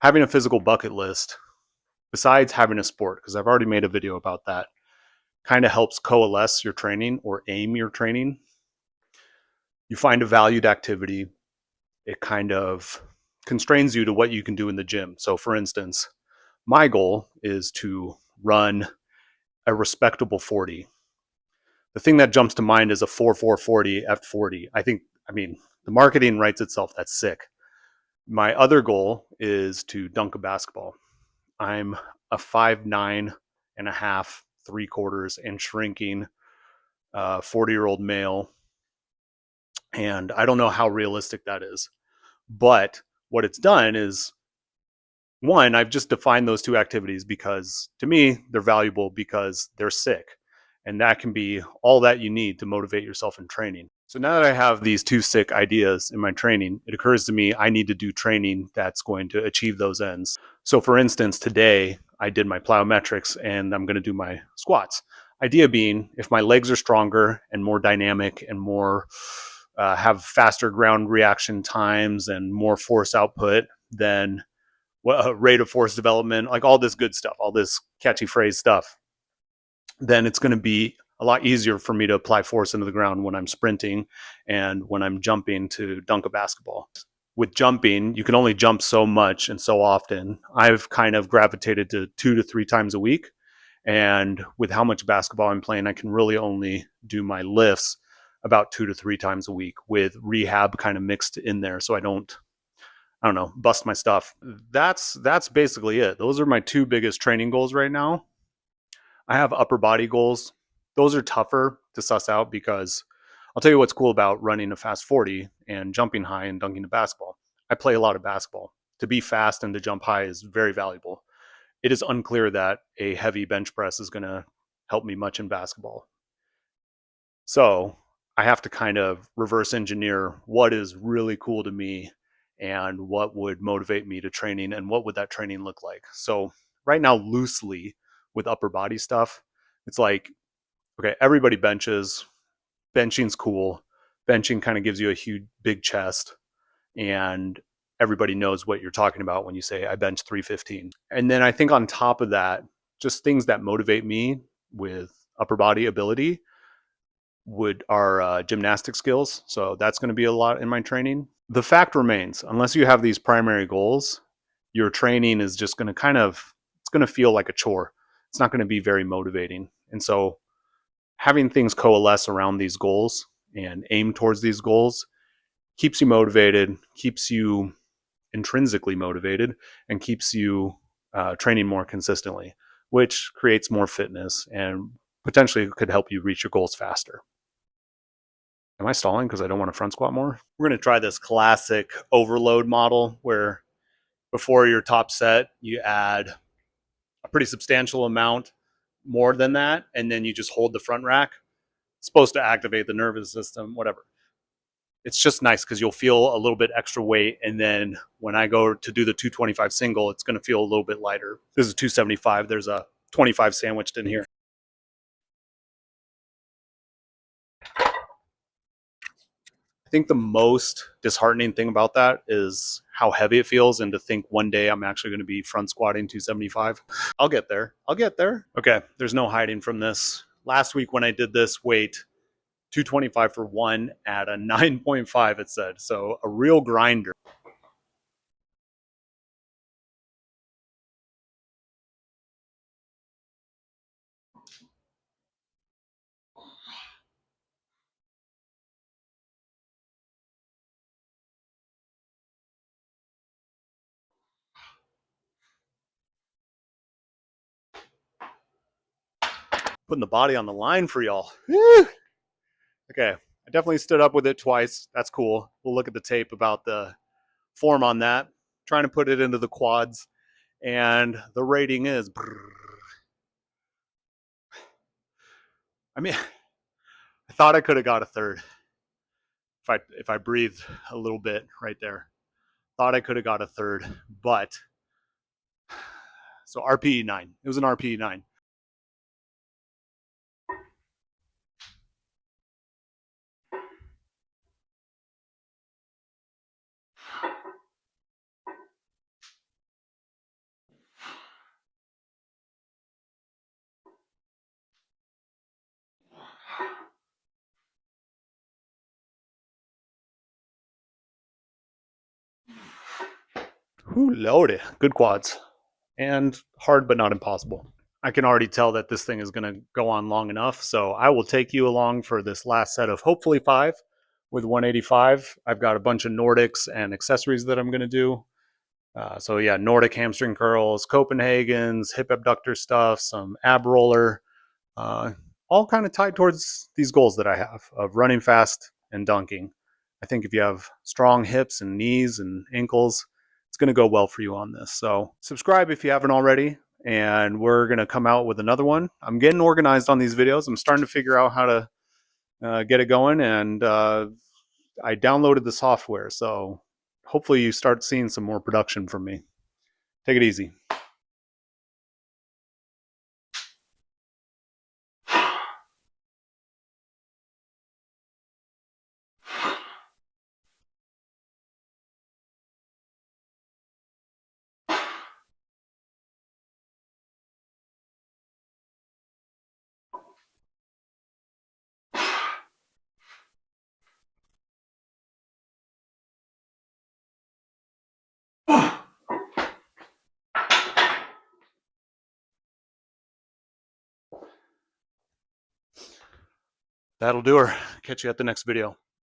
having a physical bucket list, besides having a sport, because I've already made a video about that, kind of helps coalesce your training or aim your training. You find a valued activity. It kind of constrains you to what you can do in the gym. So for instance, my goal is to run a respectable 40. The thing that jumps to mind is a 4.440 at 40. The marketing writes itself. That's sick. My other goal is to dunk a basketball. I'm a 5'9 and a half, 3/4 and shrinking 40-year-old male. And I don't know how realistic that is. But what it's done is, one, I've just defined those two activities because to me, they're valuable because they're sick. And that can be all that you need to motivate yourself in training. So now that I have these two sick ideas in my training, it occurs to me I need to do training that's going to achieve those ends. So for instance, today I did my plyometrics and I'm going to do my squats. Idea being, if my legs are stronger and more dynamic and more have faster ground reaction times and more force output, then rate of force development, like all this good stuff, all this catchy phrase stuff, then it's going to be a lot easier for me to apply force into the ground when I'm sprinting and when I'm jumping to dunk a basketball. With jumping, you can only jump so much and so often. I've kind of gravitated to 2 to 3 times a week. And with how much basketball I'm playing, I can really only do my lifts about 2 to 3 times a week with rehab kind of mixed in there. So I don't know, bust my stuff. That's basically it. Those are my two biggest training goals right now. I have upper body goals. Those are tougher to suss out because I'll tell you what's cool about running a fast 40 and jumping high and dunking the basketball. I play a lot of basketball. To be fast and to jump high is very valuable. It is unclear that a heavy bench press is going to help me much in basketball. So I have to kind of reverse engineer what is really cool to me and what would motivate me to training and what would that training look like. So right now, loosely with upper body stuff, it's like, okay, everybody benches. Benching's cool. Benching kind of gives you a huge, big chest, and everybody knows what you're talking about when you say I bench 315. And then I think on top of that, just things that motivate me with upper body ability are gymnastic skills. So that's going to be a lot in my training. The fact remains, unless you have these primary goals, your training is just going to it's going to feel like a chore. It's not going to be very motivating. And so having things coalesce around these goals and aim towards these goals keeps you motivated, keeps you intrinsically motivated, and keeps you training more consistently, which creates more fitness and potentially could help you reach your goals faster. Am I stalling because I don't want to front squat more? We're going to try this classic overload model where before your top set, you add a pretty substantial amount more than that, and then you just hold the front rack. It's supposed to activate the nervous system, whatever. It's just nice because you'll feel a little bit extra weight, and then when I go to do the 225 single, it's going to feel a little bit lighter. This is 275. There's a 25 sandwiched in here. I think the most disheartening thing about that is how heavy it feels, and to think one day I'm actually going to be front squatting 275. I'll get there. Okay, there's no hiding from this. Last week when I did this weight, 225 for one at a 9.5, it said. So a real grinder. Putting the body on the line for y'all. Okay, I definitely stood up with it twice. That's cool. We'll look at the tape about the form on that. Trying to put it into the quads, and the rating is. I mean, I thought I could have got a third if I breathed a little bit right there. Thought I could have got a third, but so RPE 9. It was an RPE 9. Whew, loaded. Good quads. And hard, but not impossible. I can already tell that this thing is going to go on long enough. So I will take you along for this last set of hopefully 5 with 185. I've got a bunch of Nordics and accessories that I'm going to do. So yeah, Nordic hamstring curls, Copenhagen's, hip abductor stuff, some ab roller, uh, all kind of tied towards these goals that I have of running fast and dunking. I think if you have strong hips and knees and ankles, it's going to go well for you on this. So subscribe if you haven't already, and we're going to come out with another one. I'm getting organized on these videos. I'm starting to figure out how to get it going, and I downloaded the software. So hopefully you start seeing some more production from me. Take it easy. That'll do her. Catch you at the next video.